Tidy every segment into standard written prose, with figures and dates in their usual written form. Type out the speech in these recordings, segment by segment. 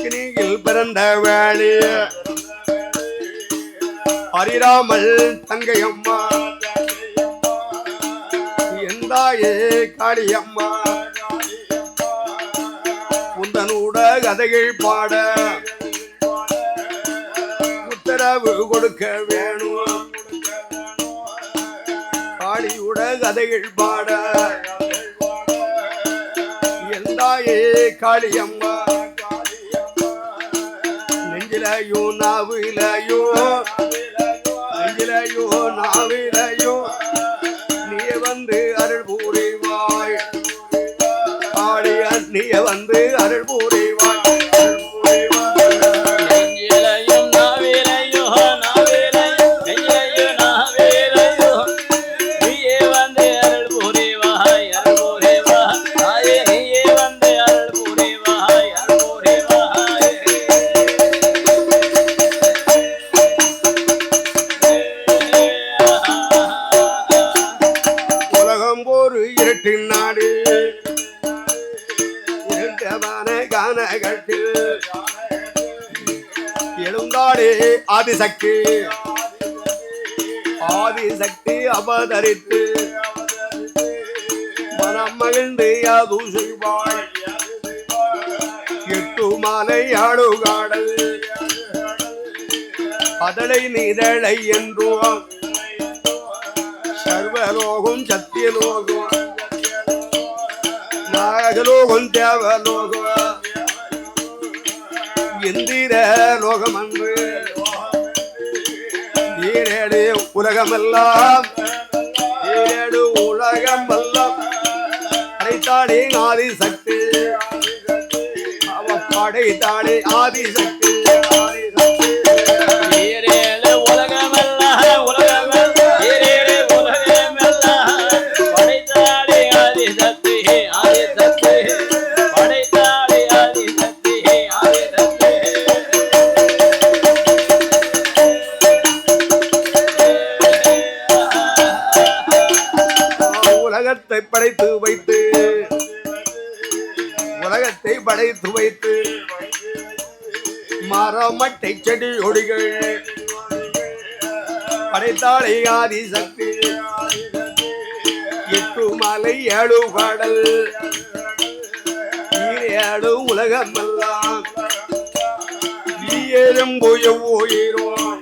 அக்கினியில் பிறந்த வேளி அரிராமல் தங்கையம்மா எந்தாயே காளியம்மா உந்தனூட கதைகள் பாட உத்தரவு கொடுக்க வேணும். காளியுட கதைகள் பாட எந்தாயே காளியம்மா நெஞ்சிலையோ நாவிலையோ நெஞ்சிலையோ நாவிலையோ நீ வந்து அருள் புரிவாய். காளிய நீ வந்து அருள் புரிவாய். நாடு இரண்டமான கானகத்தில் எழுந்தாடே ஆதிசக்தி ஆதிசக்தி அவதரித்து மனம் மகிழ்ந்து யாது செய்வாள். எட்டு மாலை ஆடுகாடல் அதலை நீதழை என்றும் சர்வலோகம் சத்தியலோகம் நாகலோகம் தேவலோகம் இந்திர லோகம் அன்று ஈரேடு உலகமெல்லாம் ஈரேடு உலகமெல்லாம் படைத்தாளே ஆதிசக்தி அவ படைத்தாளே ஆதிசக்தி படைத்து வைத்து உலகத்தை படைத்து வைத்து மரமட்டை செடி ஒடிகள் படைத்தாளை ஆதிசக்தி எட்டு மலை ஏழு கடல் ஏழு உலகமெல்லாம் எறும்பு எவ்வுயிரும்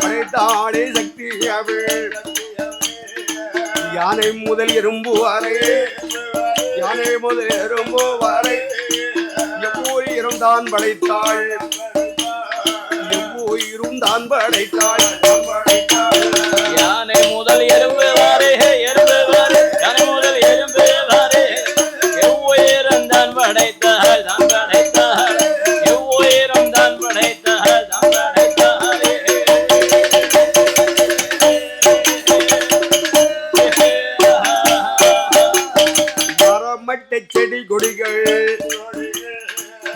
படைத்தாளை சக்தி அவள் யானை முதல் எறும்பு வரை யானை முதல் எறும்பு வரை எவ்வுயிரும் தான் படைத்தாள் எவ்வுயிரும் தான் படைத்தாள் யானை முதல் எறும்பு வரை எறும்பு வரை யானை முதல் எறும்பு வரை எவ்வுயிரும் தான் படைத்தாள் தான் படைத்தாள் எவ்வுயிரும் தான் படைத்தாள் தான் படைத்தாள். மட்டை செடி கொடிகள்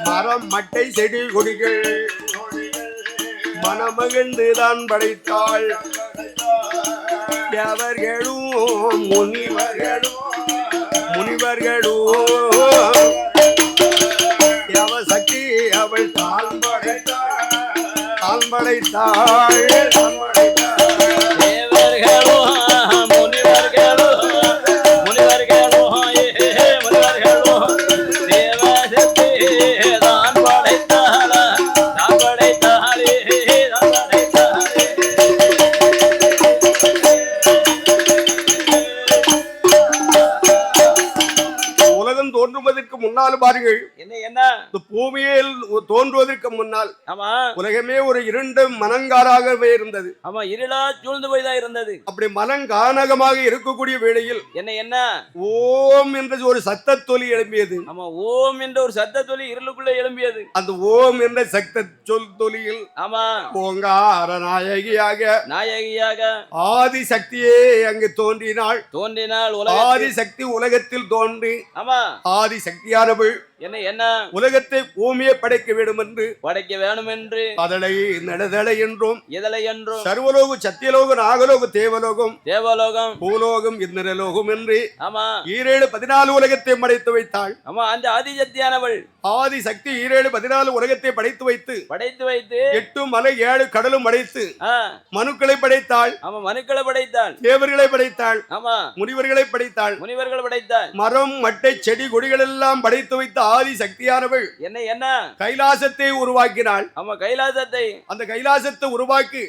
மரம் மட்டை செடி கொடிகள் மனமகிழ்ந்துதான் படைத்தாள். தேவர்களும் முனிவர்களும் தேவசக்தி அவள் தான் படைத்தாள். முன்னால் பாருங்கள் என்ன பூமியில் தோன்றுவதற்கு முன்னால் உலகமே ஒரு இருண்ட மனங்காராகவே இருந்தது. ஆமா, இருளா சூழ்ந்து போய்தான் இருந்தது. அப்படி மனங்கானகமாக இருக்கக்கூடிய வேளையில் என்ன ஓம் என்ற ஒரு சத்தத்தொலி எழும்பியது. ஆமா, ஓம் என்ற ஒரு சத்தத்தொலி இருளுக்குள்ள எழும்பியது. அந்த ஓம் என்ற சத்த சொல் தொலியில் ஆமா ஓங்கார நாயகியாக ஆதிசக்தியே அங்கு தோன்றினாள். தோன்றினாள் ஆதிசக்தி உலகத்தில் தோன்றி ஆமா ஆதிசக்தியானவள் என்ன உலகத்தை பூமியை படைக்க வேண்டும் என்று படைக்க வேணும் என்று அதனை நடதலை என்றும் இதழை என்றும் சர்வலோகு சத்தியலோகம் நாகலோகு தேவலோகம் தேவலோகம் பூலோகம் இந்திரலோகம் என்று ஆமா 14 உலகத்தை படைத்து வைத்தாள். ஆமா அந்த ஆதிசக்தியானவள் ஆதி சக்தி 14 உலகத்தை படைத்து வைத்து 8 மலை 7 கடலும் படைத்து மனுக்களை படைத்தாள். ஆமா மனுக்களை படைத்தாள். தேவர்களை படைத்தாள். ஆமா முனிவர்களை படைத்தாள். முனிவர்கள் படைத்தாள். மரம் மட்டை செடி கொடிகள் எல்லாம் படைத்து வைத்த ஆதி சக்தியானவள் என்ன கைலாசத்தை உருவாக்கினாள். ஆமா கைலாசத்தை அந்த கைலாசத்தை உருவாக்கி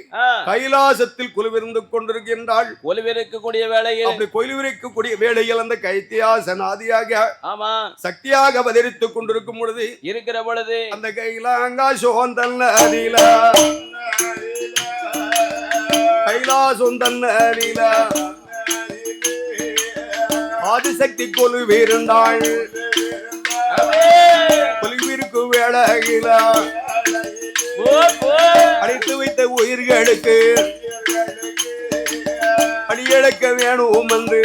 கைலாசத்தில் குழுவிருந்து கொண்டிருக்கின்றாள். ஒளிவிருக்கக்கூடிய வேளையில் அப்படி கொலுவிருக்கக்கூடிய வேளையில் அந்த கைத்தியாசன் ஆதியாக ஆமா சக்தியாக அவதரித்துக் கொண்டிருக்கும் பொழுது இருக்கிற பொழுது அந்த கைலாங்கா சோந்தன் அடியில கைலாசொந்தன் அடியில ஆதிசக்தி கொலுவிருந்தாள். கொலுவிருக்கு வேளையில அடைத்து வைத்த உயிர்களுக்கு அடியெடுக்க வேணும் என்று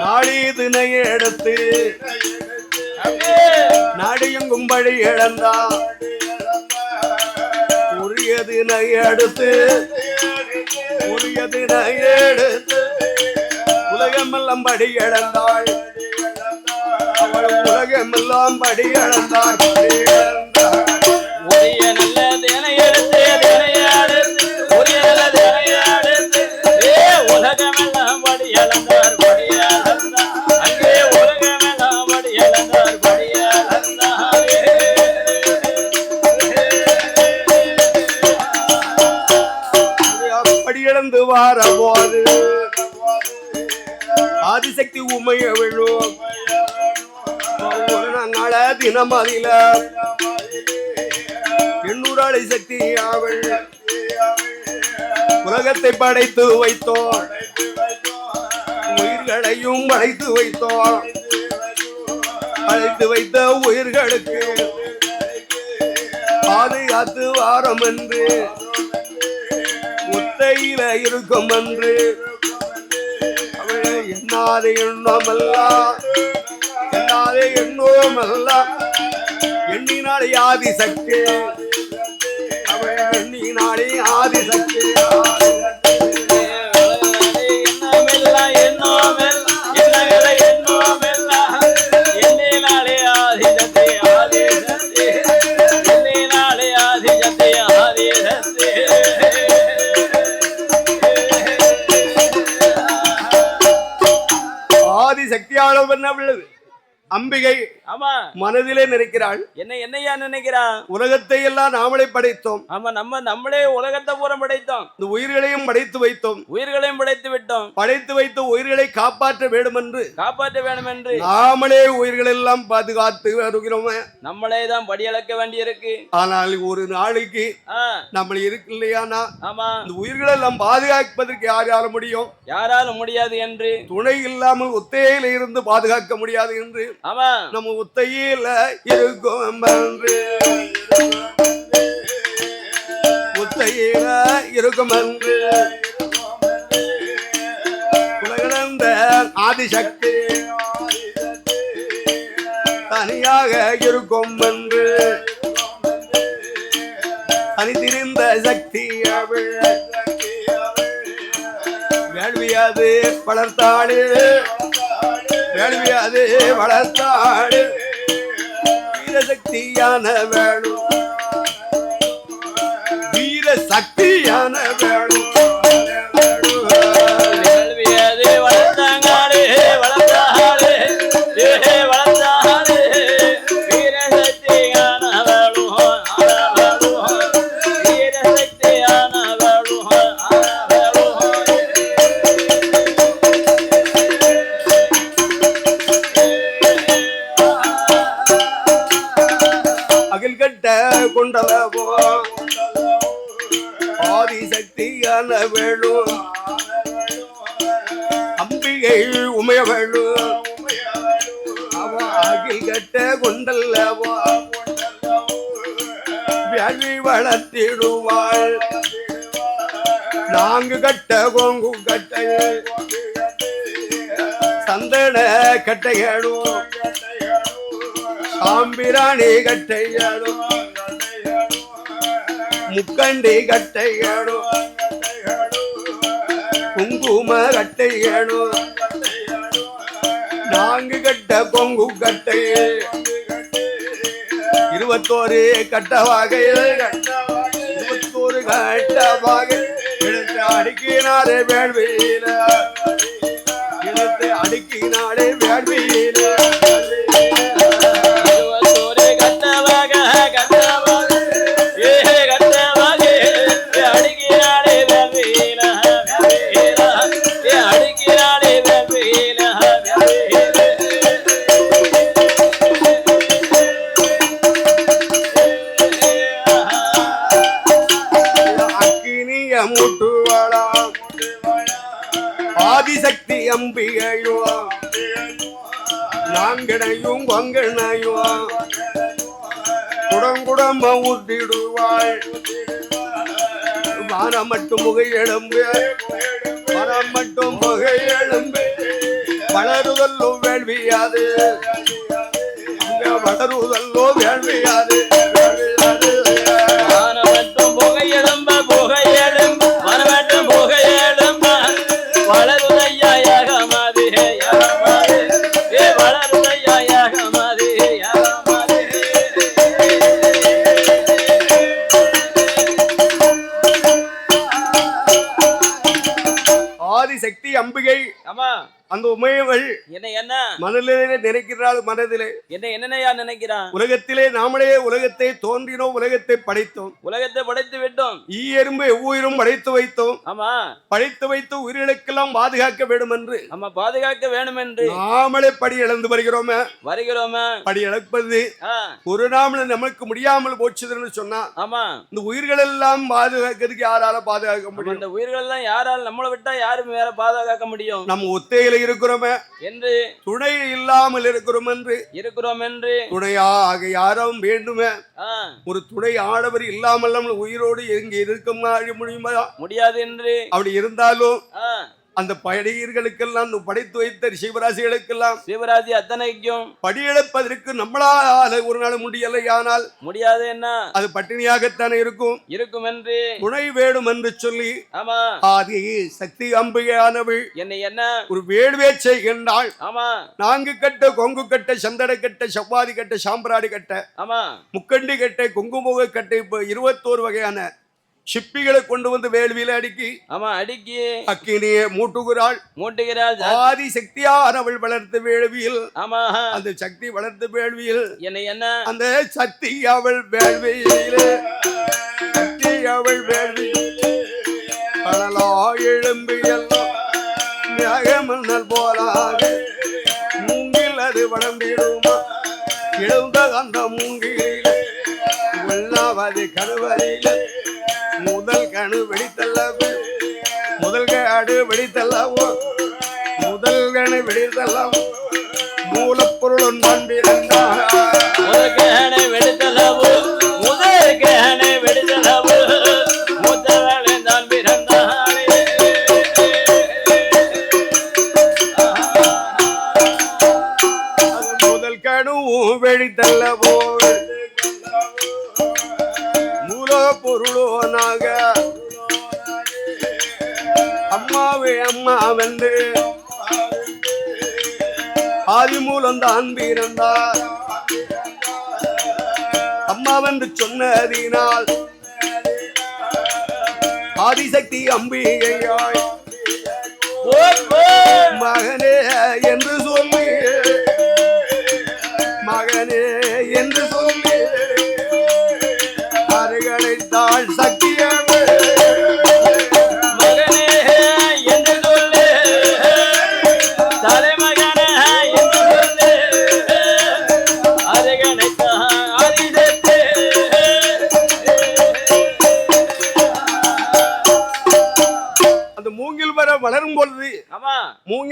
நாளிதனை எடுத்து நாடியெங்கும் படி இழந்தா உரியதினை எடுத்து உலகமெல்லாம் படி இழந்தாள். அவள் உலகமெல்லாம் படி இழந்தாள். உரிய நல்ல தினை எடுத்து உரிய நல்ல தினை எடுத்து உலகமெல்லாம் படி இழந்தார் அங்கே உலகமெல்லாம் படி இழந்தார் அப்படி இழந்து வார போது ஆதிசக்தி உமைய விழும் நாங்கள தினம் அதில 800 சக்தி அவள் உலகத்தை படைத்து வைத்தோம். உயிர்களையும் படைத்து வைத்தோம். அழைத்து வைத்த உயிர்களுக்கு பாதுகாத்து வாரம் என்று முத்தையில இருக்கும் என்று அவள் எண்ணாதே எண்ணோமல்ல எண்ணினாலே ஆதிசக்தி அவள் எண்ணினாலே ஆதிசக்தி ஆதிசக்தியானவள் உள்ளது அம்பிகை ஆமா மனதிலே நினைக்கிறாள். என்னையா நினைக்கிறான்? உலகத்தை எல்லாம் நாமளே படைத்தோம். ஆமா நம்மளே உலகத்தை பூரா படைத்தோம். இந்த உயிர்களையும் படைத்து வைத்தோம். உயிர்களையும் படைத்து விட்டோம். படைத்து வைத்த உயிர்களை காப்பாற்ற வேண்டும் என்று நாமளே உயிர்கள் எல்லாம் பாதுகாத்து வருகிறோம். நம்மளே தான் படியளக்க வேண்டி இருக்கு. ஆனால் ஒரு நாளைக்கு நம்ம இருக்கு இல்லையானா ஆமா இந்த உயிர்களை எல்லாம் பாதுகாப்பதற்கு யாரால முடியும்? யாராலும் முடியாது என்று துணை இல்லாமல் ஒத்தையில இருந்து பாதுகாக்க முடியாது என்று ஆமா நம்ம ஒத்தையில இருக்கும் என்று ஒத்தையில இருக்கும் என்று உலகளந்த ஆதிசக்தி தனியாக இருக்கும் என்று தனித்திருந்த சக்தி அவள் வேள்வியாது வளர்த்தாடு வேள்வியாது வளர்த்தாடு வீரசக்தியான வேணும் வீரசக்தியான வேணும் வேள்வியாது வளர்த்தாங்காடு வளர்த்தாடு வளர்த்தாடு வீரசக்தியான வேணும் வீரசக்தியான வேணும் அகில் கட்ட கொண்டலவோ ஆதிசக்தியான வேணும் அம்பிகை உமைய வேணும் அவ அகில் கட்ட கொண்டல்லவோ வியாழி வளர்த்திடுவாள் நான்கு கட்ட கோங்கு கட்டை சந்தன கட்டைகளும் சாம்பிராணி கட்டைகளும் முக்கண்டி கட்டைகளும் குங்கும கட்டைகளும் நான்கு கட்ட பொங்கு கட்டை 21 கட்ட வகையில் 21 கட்ட வகை எடுத்து அடுக்கினாரே வேள்வியில எடுத்து அடுக்கினாரே வேள்வியில ஆதிசக்தி அம்பிகையோ நாங்கனையும் கொங்கனையும் குடங்குடம்ப ஊட்டிடுவாள் வானம் மட்டும் புகை எழும்பு வானம் மட்டும் புகை எழும்பு வளருதல்லோ வேள்வியாது அங்க வளருதல்லோ வேள்வியாது வானம் மட்டும் புகை எழும்ப புகை எழும்பு வானம் மட்டும் புகை எழும்ப வளருதையா யாகமாதி யாகமாதி வளருதையா யாகமாதி யாகமாதி ஆதிசக்தி அம்பிகை ஆமா அந்த உமையவள் என்ன மனதிலே நினைக்கிறாள் மனதிலே என்னையா நினைக்கிறான் உலகத்திலே நாமளே உலகத்தை தோன்றினோம் உலகத்தை படைத்தோம் உலகத்தை படைத்து விட்டோம் ஈ எறும்பு எவ்வுயிரும் படைத்து வைத்தோம் ஆமா படைத்து வைத்து உயிர்களுக்கெல்லாம் பாதுகாக்க வேண்டும் என்று ஆமா பாதுகாக்க வேண்டும் என்று நாமளே படி இழந்து வருகிறோமே படி இழப்பது ஒரு நாமள நமக்கு முடியாமல் போச்சுதுன்னு சொன்னா ஆமா இந்த உயிர்கள் எல்லாம் பாதுகாக்கிறதுக்கு யாரால பாதுகாக்க முடியும் இந்த உயிர்கள் எல்லாம் யாரால நம்மளை விட்டா யாரும் வேற பாதுகாக்க முடியும் நம்ம ஒத்தையில இருக்கிறோமே என்று துணை இல்லாமல் இருக்கிறோம் என்று துணையாக யாரும் வேண்டுமே ஒரு துணை ஆடவர் இல்லாமல் நம்ம உயிரோடு எங்க இருக்க முடியாது என்று அப்படி இருந்தாலும் அந்த படையர்களுக்கெல்லாம் படைத்து வைத்த சிவராசிகளுக்கெல்லாம் சிவராசி அத்தனைக்கும் படியெடுப்பதற்கு நம்மளால ஒரு நாள் முடியலை ஆனால் முடியாது என்ன அது பட்டினியாகத்தானே இருக்கும் என்று துணை வேணும் என்று சொல்லி ஆமா ஆதி சக்தி அம்பிகையானவள் என்ன ஒரு வேள்வே செய்கின்றாள் ஆமா 4 கட்ட கொங்கு கட்ட சந்தன கட்ட செவ்வாதி கட்ட சாம்பிராடி கட்ட ஆமா முக்கண்டி கட்டை குங்கும கட்டை 21 வகையான சிப்பிகளை கொண்டு வந்து வேள்வியில அடுக்கி அக்கினியை மூட்டுகிறாள் ஆதி சக்தியானவள் வளர்த்த வேள்வியில் அந்த சக்தி வளர்த்த வேள்வியில் என்ன அந்த சக்தி அவள் வேள்வியில் சக்தி அவள் வேள்வியில் கடலா எழும்பு எல்லாம் மன்னல் போலாக மூங்கில் அது வளர்ந்திடுமா எழுந்த அந்த மூங்கில உள்ளாவது கருவறையில் முதல் கணு வெடித்தல்லவோ முதல் கணு வெடித்தல்லவோ மூலப்பொருள் ஒன்றான் பிறந்தார் வெடித்தல்லவோ முதல் கணு வெடித்தல்லவோ முதல் பிறந்தார் முதல் கணு வெடித்தல்லவோ பொருளோனாக அம்மாவே அம்மாவென்று ஆதி மூலம் தான் பிறந்தார் அம்மாவென்று சொன்னதினால் ஆதிசக்தி அம்பிகையாய் மகனே என்று சொல்லி மகனே என்று சொல்லி அருகடைத்தாள் சக்தியமே மகனே என்று சொல்லு தலைமகனே என்று சொல்லு அருகடைத்தாள் ஆதிசக்தி அந்த மூங்கில் வர வளரும் பொழுது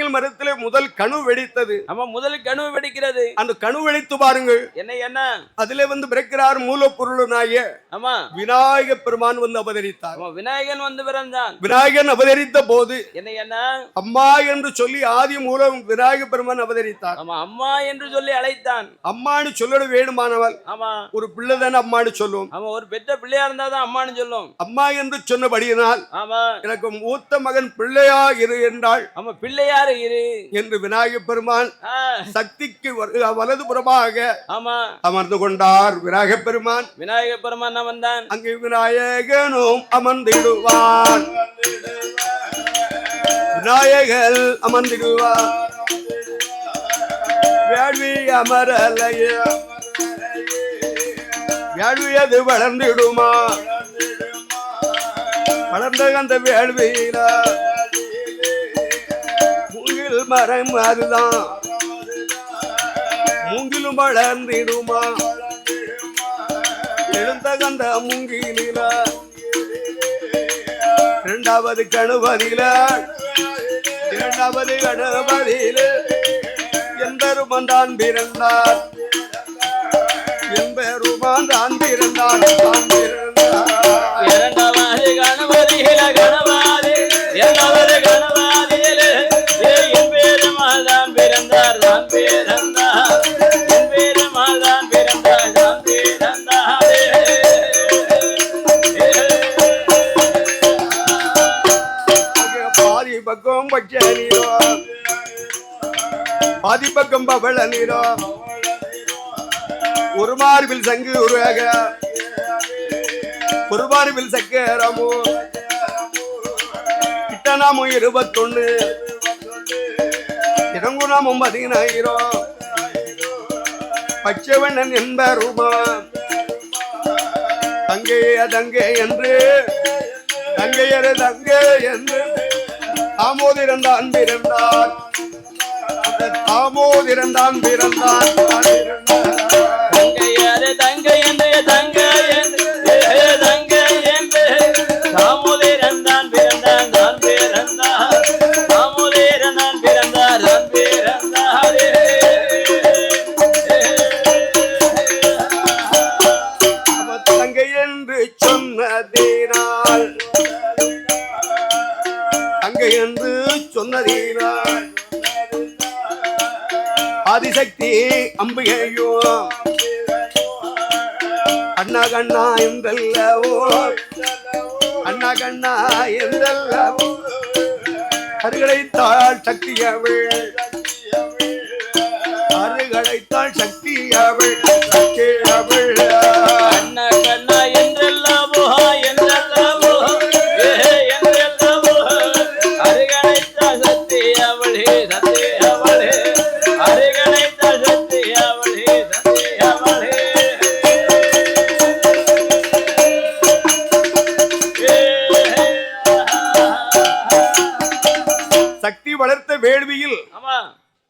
மூங்கில் மரத்திலே முதல் கணு வெடித்தது. ஆமா, முதல் கனவு வெடிக்கிறது. அந்த கணு வெடித்து பாருங்கள். என்ன அதிலே பிறக்கிறார் மூலப்பொருளனாகிய ஆமா விநாயக பெருமான் அவதரித்தார். ஆமா, விநாயகன் பிறந்தான். விநாயகன் அவதரித்த போது என்ன அம்மா என்று சொல்லி ஆதி மூலம் விநாயக பெருமான் அவதரித்தார். ஆமா, அம்மா என்று சொல்லி அழைத்தான். அம்மானு சொல்ல வேணுமானவள் ஆமா, ஒரு பிள்ளை தானே அம்மானு சொல்லும். ஆமா, ஒரு பெற்ற பிள்ளையா இருந்தாதான் அம்மானு சொல்லும். அம்மா என்று சொன்னபடியினால் ஆமா, எனக்கு மூத்த மகன் பிள்ளையா இரு என்றாள். ஆமா, பிள்ளையாரு இரு என்று விநாயக பெருமான் சக்திக்கு வலதுபுறமாக ஆமா அமர்ந்து கொண்டார். விநாயக பெருமான் வந்தான். அங்கே விநாயகனும் அமர்ந்திடுவான். விநாயகர் அமர்ந்திடுவார். வேள்வி அமரலைய வேள்வியது வளர்ந்திடுமா? வளர்ந்த அந்த வேள்வியில மூங்கில் மரம் அதுதான் மூங்கிலும் வளர்ந்திடுமா? எழுந்த கந்த மூங்கில இரண்டாவது கணுவதில என்பெருமான் தான் பிறந்தார். என்பெருமான் தான் பிறந்தார். இரண்டாவது கணபதியில கணவாதி இரண்டாவது கணவாதியில என்பெருமான் தான் பிறந்தார். தான் பிறந்தார். என்பெருமான் தான் பிறந்தார். தான் பிறந்தார். பாதி பக்கம் பச்சை நீரோ பாதி பக்கம் பவள நீரோ ஒரு மார்பில் சங்கு உருவாக ஒரு மார்பில் சக்கரமோ கிட்டனாமும் 21 இறங்குனாமும் 16 பச்சைவண்ணன் என்பருமா தங்கைய தங்கை என்று தங்கையரு தங்கை என்று தாமோதிரந்தான் பிறந்தார். தாமோதிரந்தான் பிறந்தான். தங்கையரு தங்கை என்று தங்கை என்று தங்கை என்று தாமோதிரந்தான் பிறந்தான். தான் பிறந்தார். தாமோதிரந்தான் பிறந்தார். தான் பிறந்தார். தங்கை என்று சொன்னதினால் தங்கை என்று சொன்னதினால் ஆதிசக்தி அம்பிகையோ அண்ணா கண்ணா என்றல்லவோ அண்ணா கண்ணா என்றல்லவோ அருகளைத்தாள் சக்தியவள் அருகளைத்தாள் சக்தியவள் சக்தியவள் அண்ணா கண்ணா என்றல்லவோ என்றல்லவோ என்றல்லவோ அருகணைத்த சக்தி அவளே சக்தி அவளே அருகணைத்த சக்தி அவளே சக்தி அவளே சக்தி வளர்த்த வேள்வியில்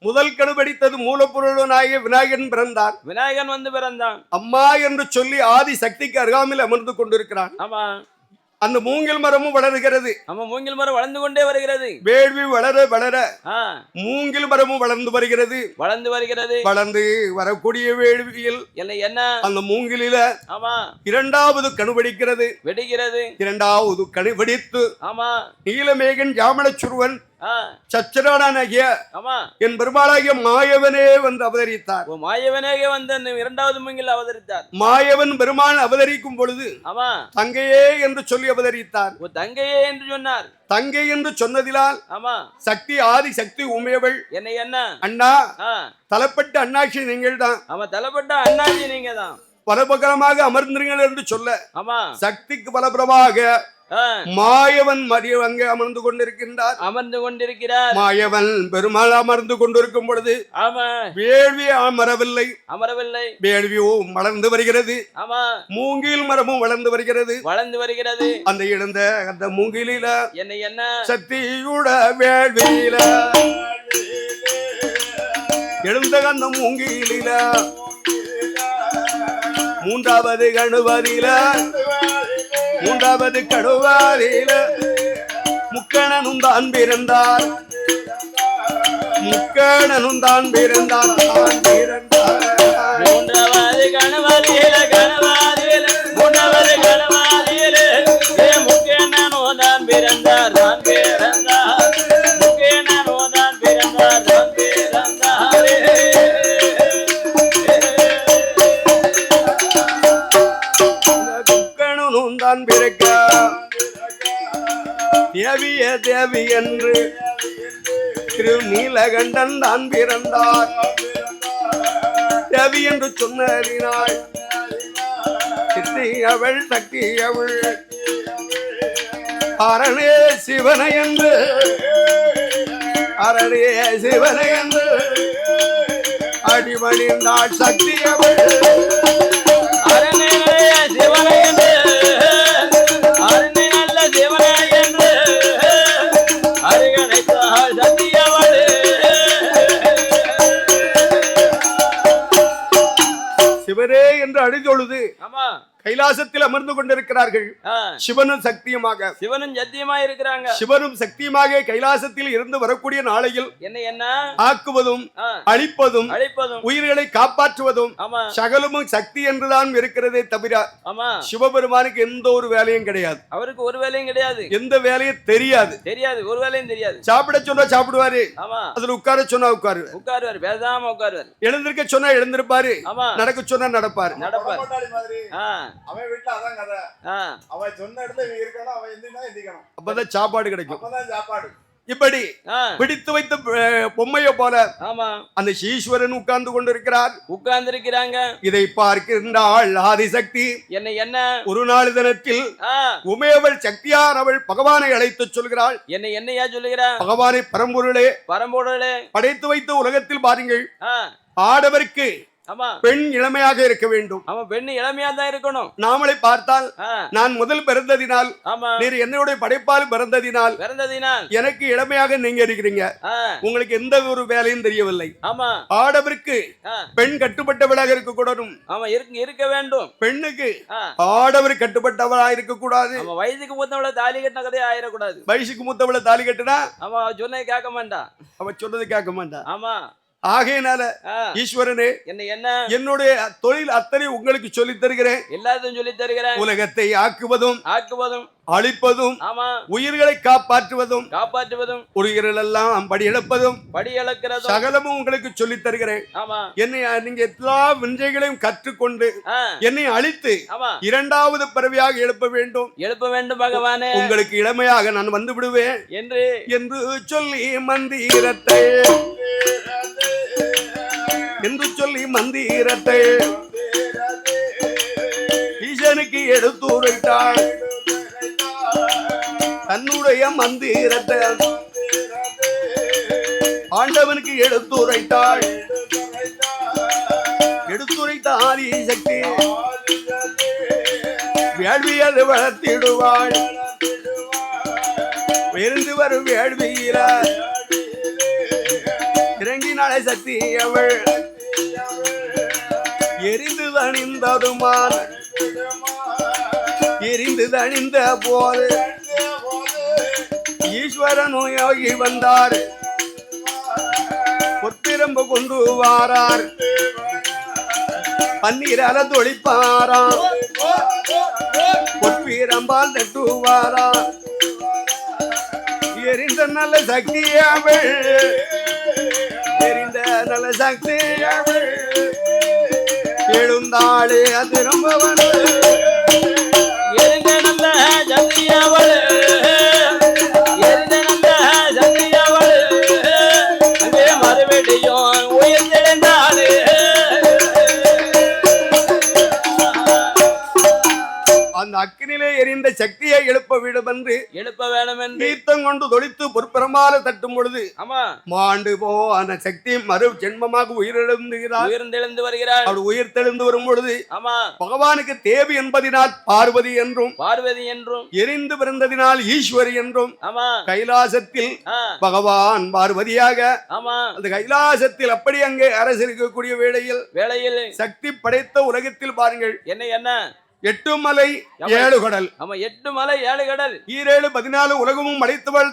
முதல் கடுபடித்தது மூலப்பொருளனாகிய விநாயகன் பிறந்தார். விநாயகன் பிறந்தான். அம்மா என்று சொல்லி ஆதி சக்திக்கு அருகாமையில் அமர்ந்து கொண்டிருக்கிறான். ஆமா, அந்த மூங்கில் மரமும் வளர்கிறது. ஆமா, மூங்கில் மரம் வளர்ந்து கொண்டே வருகிறது. வேள்வி வளர வளர மூங்கில் மரமும் வளர்ந்து வருகிறது. வளர்ந்து வருகிறது. வளர்ந்து வரக்கூடிய வேள்வியில் என்ன அந்த மூங்கிலில ஆமா இரண்டாவது கணுவடிக்கிறது. வெடிக்கிறது. இரண்டாவது கணுவடித்து ஆமா நீலமேகன் ஜாமலச்சுருவன் சச்சரானாகிய ஆமா என் பெருமாளாகிய மாயவனே அவதரித்தார். மாயவனே இரண்டாவது மூங்கில் அவதரித்தார். மாயவன் பெருமாள் அவதரிக்கும் பொழுது ஆமா தங்கையே என்று சொல்லி அவதரித்தார். தங்கையே என்று சொன்னார். தங்கை என்று சொன்னதினால் ஆமா சக்தி ஆதி சக்தி உமையவள் என்ன அண்ணா தலப்பட்ட அண்ணாச்சி நீங்கள் தான். ஆமா, தலப்பட்ட அண்ணாச்சி நீங்க தான். பலபகரமாக அமர்ந்தீர்கள் என்று சொல்ல ஆமா சக்திக்கு பலபுறமாக மாயவன் அங்கே அமர்ந்து கொண்டிருக்கிறார். மாயவன் பெருமாள் அமர்ந்து கொண்டிருக்கும் பொழுது வேள்வி அமரவில்லை. வேள்வியும் வளர்ந்து வருகிறது. மூங்கில் மரமும் வளர்ந்து வருகிறது. அந்த எழுந்த அந்த மூங்கிலில என்ன சக்தியுட வேள்வியில எழுந்த அந்த மூங்கிலில மூன்றாவது கணுவதில மூன்றாவது கடுவாரில முக்கணனும் தான் பிறந்தார். முக்கணனும் தான் பிறந்தான் மூன்றாவது கணவாதியில மூன்றாவது கணவாதியில முக்கணனோ தான் பிறந்தார் முக்கணனோ தான் பிறந்தார் முக்கணனும் தான் பிறக்க தேவிய தேவி என்று திருநீலகண்டன் தான் பிறந்தார். தேவி என்று சொன்னதினாள் சித்தி அவள் சக்தி அவள் அரணே சிவனை என்று அடிமணிந்தாள் சக்தி அவள் அரணே சிவனை என்று அரணே நல்ல சிவனை என்று அருகணைத்தாள் சக்தி அவள். சிவரே என்று அழுதொழுது கைலாசத்தில் அமர்ந்து கொண்டிருக்கிறார்கள். சிவனும் சக்தியுமாக இருக்கிறாங்க. சிவனும் சக்தியுமாக கைலாசத்தில் இருந்து வரக்கூடிய நாளையில் என்ன ஆக்குவதும் அழிப்பதும் உயிர்களை காப்பாற்றுவதும் சகலமும் சக்தி என்றுதான் இருக்கிறதே தவிர சிவபெருமானுக்கு எந்த ஒரு வேலையும் கிடையாது. அவருக்கு ஒரு வேலையும் கிடையாது. எந்த வேலையும் தெரியாது. ஒரு வேலையும் தெரியாது. சாப்பிட சொன்னா சாப்பிடுவாரு. அதுல உட்கார சொன்னா உட்காருவாரு. பேசாம உட்காருவாரு. எழுந்திருக்க சொன்னா எழுந்திருப்பாரு. நடக்க சொன்னா நடப்பாரு. அவன் வீட்டுல அதான் கதை. அவன் சொன்ன இடத்துல இருக்கணும், அவன் எந்திக்கணும். அப்பதான் சாப்பாடு கிடைக்கும். அப்பதான் சாப்பாடு. இப்படி பிடித்து வைத்த பொம்மைய போல அந்த ஈஸ்வரன் உட்கார்ந்து கொண்டிருக்கிறாங்க. இதை பார்க்கின்றாள் ஆதிசக்தி. என்ன ஒரு நாள் தினத்தில் உமையவள் சக்தியானவள் பகவானை அழைத்து சொல்கிறாள். என்னையா சொல்லுகிறாள்? பகவானை பரம்பொருளே படைத்து வைத்த உலகத்தில் பாருங்கள், ஆடவருக்கு பெண் இளமையாக இருக்க வேண்டும். பெண் இளமையா தான் இருக்கணும். நாமளை பார்த்தால் நான் முதல் பிறந்ததினால் நீர் என்னுடைய படைப்பால் பிறந்ததினால் எனக்கு இளமையாக நீங்க இருக்கிறீங்க. உங்களுக்கு எந்த ஒரு வேலையும் தெரியவில்லை. ஆடவருக்கு பெண் கட்டுப்பட்டவளாக இருக்க கூடாது. இருக்க வேண்டும். பெண்ணுக்கு ஆடவர் கட்டுப்பட்டவளா இருக்க கூடாது. வயசுக்கு மூத்தவளை தாலி கட்டின கதையே ஆயிடக்கூடாது. வயசுக்கு மூத்தவளை தாலி கட்டினா அவன் சொன்னதை கேட்க மாட்டா. அவ சொன்னதை கேட்க மாட்டா. ஆமா. ஆகையினால ஈஸ்வரனே என்னுடைய தொழில் அத்தனை உங்களுக்கு சொல்லித் தருகிறேன். எல்லாத்தையும் சொல்லித் தருகிறேன். உலகத்தை ஆக்குவதும் அழிப்பதும் உயிர்களை காப்பாற்றுவதும் உயிர்கள் எல்லாம் படி இழப்பதும் சகலமும் உங்களுக்கு சொல்லித் தருகிறேன். என்னை நீங்க எல்லா விஞ்சைகளையும் கற்றுக்கொண்டு என்னை அழித்து இரண்டாவது பிறவியாக எழுப்ப வேண்டும் பகவானே. உங்களுக்கு இளமையாக நான் வந்து விடுவேன் என்று சொல்லி மந்திரத்தை ஈசனுக்கு எடுத்துரைத்தாள். தன்னுடைய மந்திரத்தை ஆண்டவனுக்கு எடுத்துரைத்தாள். எடுத்துரைத்த ஆதிசக்தி வேள்வியது வளர்த்திடுவாள். எரிந்து வரும் வேள்வியில இறங்கினாளே சக்தி அவள். எரிந்து தணிந்ததுமான் எரிந்து தணிந்த போது ஈஸ்வரன் யோகி வந்தார். பொற்பிரம்பு கொண்டு வாரார். பன்னீரால தொழிப்பாராம். பொற்பிரம்பால் தட்டுவாராம். எரிந்த நல்ல சக்தியாவள். எரிந்த நல்ல சக்தியாவள். எழுந்தாளே திரும்ப வந்து எரிந்த நல்ல சக்தியாவள். எரிந்த நல்ல சக்தியாவள். அங்கே மறுபடியும் உயிர்த்தெழுந்தாளே. அந்த அக்கினிலே எரிந்த சக்தியை எழுப்ப வேண்டும் என்று தீர்த்தம் கொண்டு தொளித்து பொற்பரமால தட்டும் பொழுது மாண்டு போன சக்தி மறு ஜென்மமாக உயிர்த்தெழுந்து வருகிறார். அவர் உயிர்த்தெழுந்து வரும் பொழுது பகவானுக்கு தேவி என்பதினால் பார்வதி என்றும் எரிந்து பிறந்ததினால் ஈஸ்வரி என்றும் கைலாசத்தில் பகவான் பார்வதியாக அந்த கைலாசத்தில் அப்படி அங்கே அரசு இருக்கக்கூடிய வேளையில் சக்தி படைத்த உலகத்தில் பாருங்கள் என்ன 8 மலை 7 கடல். ஆமா 8 மலை 7 கடல். 7 14 உலகமும் மறைத்தவள்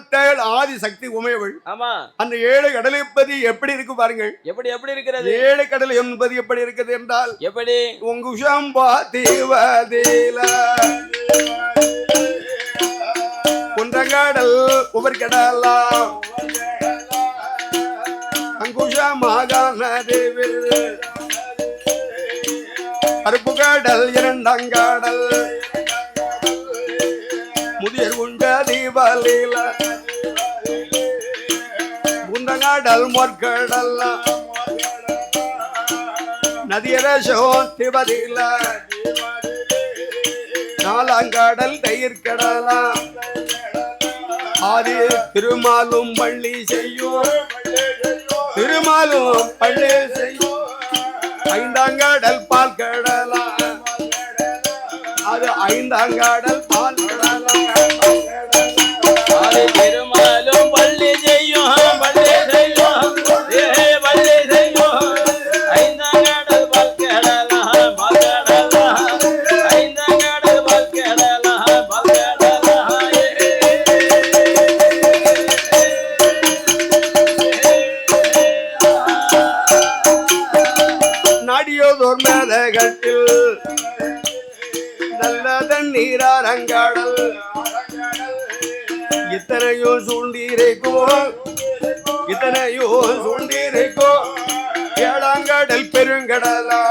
ஆதி சக்தி உமையவள். ஆமா அந்த 7 கடலை பத்தி எப்படி இருக்கு பாருங்கள். எப்படி இருக்கிறது? 7 கடல் என்பது எப்படி இருக்குது என்றால் எப்படி உங்குஷம் பாதிவதில குன்றங்கடல் உபர்கடலாம் அங்குஷமாக நடுவில் கருப்பு கடல் இரண்டங்கடல் முதியர் குண்ட தீபலில குண்டங்கடல் மொற்கடல் நதியரசோ திபதில நாலாங்கடல் தயிர்கடலா ஆதி திருமாலும் பள்ளி செய்யும் திருமாலும் பள்ளி செய்யும் ஐந்தாங்கடல் பால் கடலா அது ஐந்தாங்கடல் பால் கடலா ஆதி திருமாலும் பள்ளி செய்யும் பள்ளி செய்யும் பள்ளி செய்யும் ஐந்தாங்கடல் பால் கடலா பால் கடலா ஐந்தாங்கடல் பால் கடலா பால் கடலா நாடியோதோர் மேதகத்தில் நல்ல தண்ணீரங்கடல் இத்தனையோ சூண்டிரைக்கோ இத்தனையோ சூண்டிரைக்கோ ஏழாங்கடல் பெருங்கடலா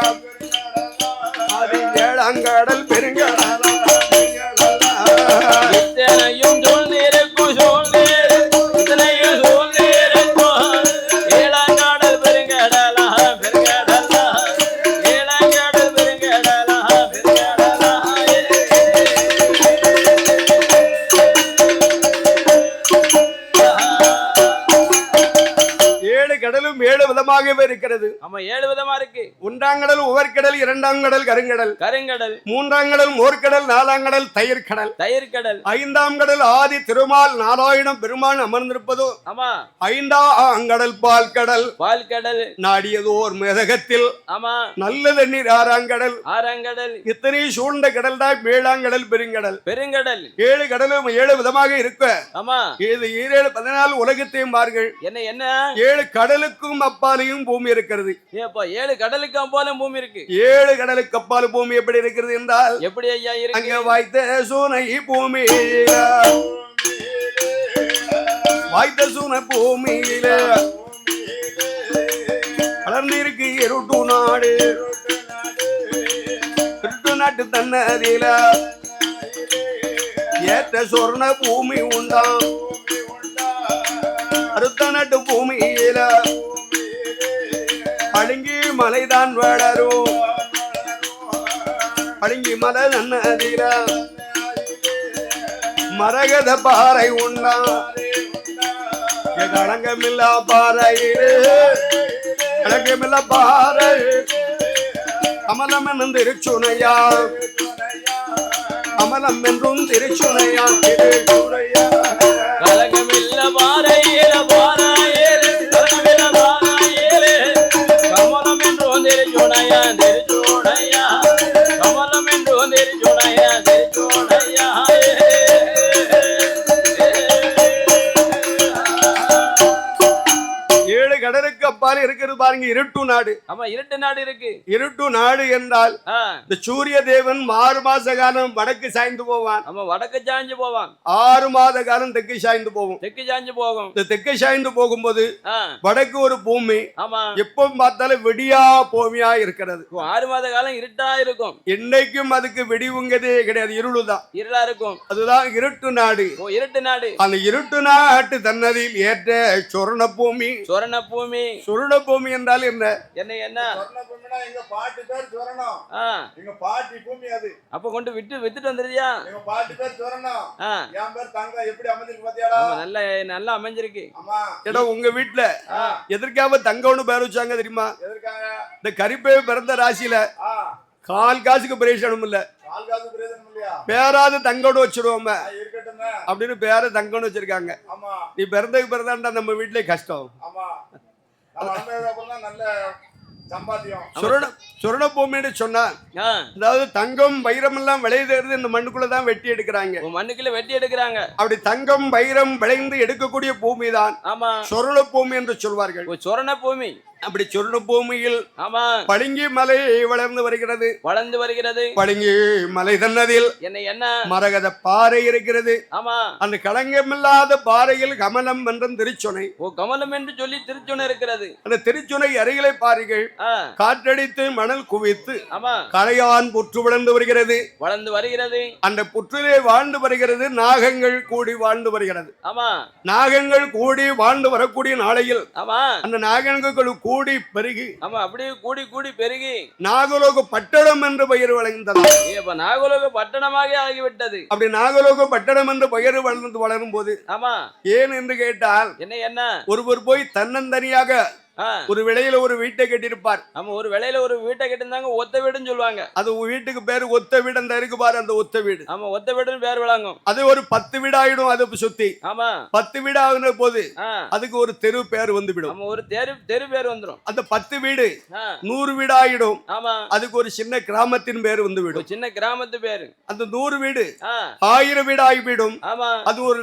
அது ஏழாங்கடல் பெருங்கடலா இத்தனையும் சூழ்ந்திருக்கும் சூழ்ந்திருக்கும் இத்தனையும் சூழ்ந்திருக்கும் ஏழாங்கடல் பெருங்கடலா பெருங்கடலா ஏழாங்கடல் பெருங்கடலா பெருங்கடலா 7 கடலும் 7 விதமாகவே இருக்கிறது. ஆமா 7 விதமா இருக்கு. ஒன்றாங்கடல் உவர்கடல், இரண்டாங்கடல் கருங்கடல், கருங்கடல், மூன்றாங்கடல் மோர்கடல், நாலாங்கடல் தயிர்கடல், தயிர்கடல், ஐந்தாம் கடல் ஆதி திருமால் நாராயணம் பெருமான் அமர்ந்திருப்பதோ ஆமா ஐந்தாங்கடல் பால் கடல், பால் கடல், நாடியதோர் மேதகத்தில் ஆமா நல்ல தண்ணீர் ஆறாங்கடல், ஆறாங்கடல், இத்தனை சூழ்ந்த கடல் தான் ஏழாங்கடல் பெருங்கடல். பெருங்கடல் 7 கடலும் 7 விதமாக இருக்க ஆமா இது 7 14 உலகத்தையும் பாருங்கள். என்ன 7 கடலுக்கும் அப்பாலையும் பூமி இருக்கிறது. ஏப்பா 7 கடலுக்கு அப்பாலும் பூமி இருக்கு. 7 கடலுக்கு அப்பால் பூமி எப்படி இருக்கிறது என்றால் எப்படி ஐயா இருக்கு? அங்கே வாய்த்த சூனை பூமி வாய்த்த சூனை பூமியில வளர்ந்திருக்கு இருட்டு நாடு இருட்டு நாட்டு தன்னதில ஏற்ற சொர்ண பூமி உண்டாம் அறுத்த நாட்டு பூமியில பழுங்கி மலைதான் வளரும் பழுங்கி மலை நன்னதில மரகத பாறை உண்டா களங்கமில்லா பாறையிலே களங்கமில்லா பாறை கமலம் என்னும் திருச்சுனையா கமலம் என்றும் திருச்சுனையா திருச்சுனையா கலகமில்ல பாறையில பாறையிலே கலகமில்ல பாறையிலே கமலம் என்றும் திருச்சுனையா திருச்சுனையா கமலம் என்றும் திருச்சுனையா திருச்சுனையா 7 கடலுக்கு அப்பால் இருக்கிறது பாருங்க இருட்டு நாடு. ஆமா இருட்டு நாடு இருக்கு. இருட்டு நாடு என்றால் இந்த சூரிய தேவன் 6 மாச காலம் வடக்கு சாய்ந்து போவான். ஆமா வடக்கு சாய்ந்து போவான். 6 மாத காலம் தெற்கு சாய்ந்து போகும். தெற்கு சாய்ந்து போகும். இந்த தெற்கு சாய்ந்து போகும்போது வடக்கு ஒரு பூமி ஆமா எப்ப பார்த்தாலும் வெடியா பூமியா இருக்கிறது. 6 மாத காலம் இருட்டா இருக்கும். என்னைக்கும் அதுக்கு வெடிவுங்கதே கிடையாது, இருளுதான், இருளா இருக்கும். அதுதான் இருட்டு நாடு. இருட்டு நாடு. அந்த இருட்டு நாட்டு தன்னதில் ஏற்ற சொர்ண பூமி. சொர்ண பூமி. சொர்ண பூமி என்றால் என்ன? என்ன சொர்ண பூமினா எங்க பாட்டி பேர் சொரணம். எங்க பாட்டி பூமி அது. அப்ப கொண்டு விட்டுட்டு வந்துறியா? எங்க பாட்டி பேர் சொரணம். என் பேர் தங்கம். எப்படி அமைஞ்சிருக்கு பாத்தியாடா? நல்லா அமைஞ்சிருக்கு. ஆமா. ஏடா உங்க வீட்ல எதற்காக தங்கம்னு பேர் வச்சாங்க தெரியுமா? எதற்காக? இந்த கரிப்பை பிறந்த ராசியில கால் காசுக்கு பிரயோஜனம் இல்ல, கால் காசு பிரயோஜனம் இல்லையா? பேராது தங்கம்னு வச்சிருவோம் இருக்கட்டும் அப்படின்னு பேர தங்கம்னு வச்சிருக்காங்க. ஆமா. நீ பிறந்ததுக்கு பிறந்தாண்டா நம்ம வீட்லயே கஷ்டம். ஆமா. நம்ம அம்மையோட அப்புறம் நல்ல சம்பாத்தியம். சுரண பூமின்னு சொன்னா அதாவது தங்கம் வைரம் எல்லாம் விளையுறது இந்த மண்ணுக்குள்ளதான் வெட்டி எடுக்கிறாங்க. மண்ணுக்குள்ள வெட்டி எடுக்கிறாங்க. அப்படி தங்கம் வைரம் விளைந்து எடுக்கக்கூடிய பூமி தான் சொர்ண பூமி என்று சொல்வார்கள். சொர்ண பூமி. அப்படி சொர்ண பூமியில் பளிங்கு மலை வளர்ந்து வருகிறது. பளிங்கு மலை தன்னதில் என்ன மரகத பாறை இருக்கிறது. அந்த களங்கமில்லாத பாறையில் கமலம் என்றும் திருச்சுனை. கமலம் என்று சொல்லி திருச்சுனை இருக்கிறது. அந்த திருச்சுனை அருகிலே பாருங்கள், காற்றடித்து மணல் குவித்து கரையான் புற்று வளர்ந்து வருகிறது. அந்த புற்றிலே வாழ்ந்து வருகிறது நாகங்கள் கூடி வாழ்ந்து வருகிறது. நாகங்கள் கூடி வாழ்ந்து வரக்கூடிய நாளையில் அந்த நாகங்கள் கூடி பெருகி அப்படியே கூடி கூடி பெருகி நாகலோக பட்டணம் என்று பெயர் வளர்ந்தது. நாகலோக பட்டணமாக ஆகிவிட்டது. அப்படி நாகலோக பட்டணம் என்று பெயர் வளரும் போது ஏன் என்று கேட்டால் என்ன ஒருவர் போய் தன்னந்தனியாக ஒரு விலையில ஒரு வீட்டை கட்டியிருப்பார். ஒரு விலையில ஒரு வீட்டை கட்டிருந்தாங்க, ஒத்த வீடுன்னு சொல்லுவாங்க. அது வீட்டுக்கு பேரு ஒத்த வீடு. அந்த இருக்கு பாரு, அந்த ஒத்த வீடு. ஒத்த வீடுன்னு பேர் விளங்கும். அது ஒரு 10 வீடு ஆயிடும். அதை சுத்தி 10 வீடு ஆகுன போது அதுக்கு ஒரு தெரு பேர் வந்துவிடும். ஒரு தெரு பேர் வந்துடும். அந்த 10 வீடு 100 வீடு ஆயிடும். அதுக்கு ஒரு சின்ன கிராமத்தின் பேர் வந்துவிடும். சின்ன கிராமத்து பேரு. அந்த 100 வீடு 1000 வீடு ஆகிவிடும். அது ஒரு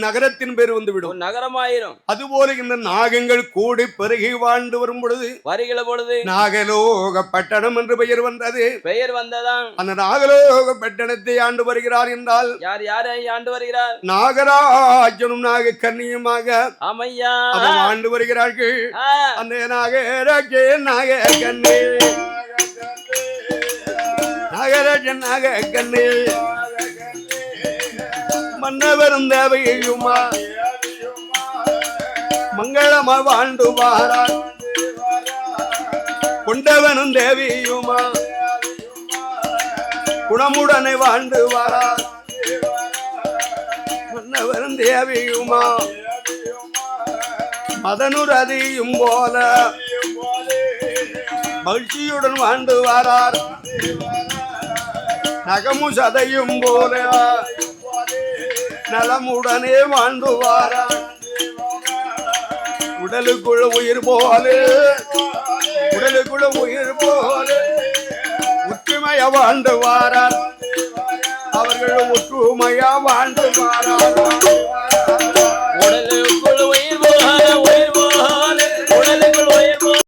நகரத்தின் பேர் வந்துவிடும். நகரமாயிரும். அதுபோல இந்த நாகங்கள் கூடி பெருகி வாழ்ந்து வரும் பொழுது வருகிற பொழுது நாகலோக பட்டணம் என்று பெயர் வந்தது. பெயர் வந்ததான். அந்த நாகலோக பட்டணத்தை ஆண்டு வருகிறார் என்றால் யாரை ஆண்டு வருகிறார்? நாகராஜனும் நாக கன்னியுமாக ஆண்டு வருகிறார்கள். அந்த நாகராஜ நாக கண்ணி நாகராஜன் நாக கண்ணி மன்னவரும் தேவையுமா மங்களமா வாழ்ந்து வாரான். கொண்டவனும் தேவியுமா குணமுடனே வாழ்ந்து வாரான். மன்னவனும் தேவியுமா மதனுரதியும் போல மகிழ்ச்சியுடன் வாழ்ந்து வாரார். நகமு சதையும் போல நலமுடனே வாழ்ந்து வாரார். உடலுக்குள்ள உயிர் போலே ஒற்றுமையா வாழ்ந்து வாரார். அவர்கள் ஒற்றுமையா வாழ்ந்து வாரார்.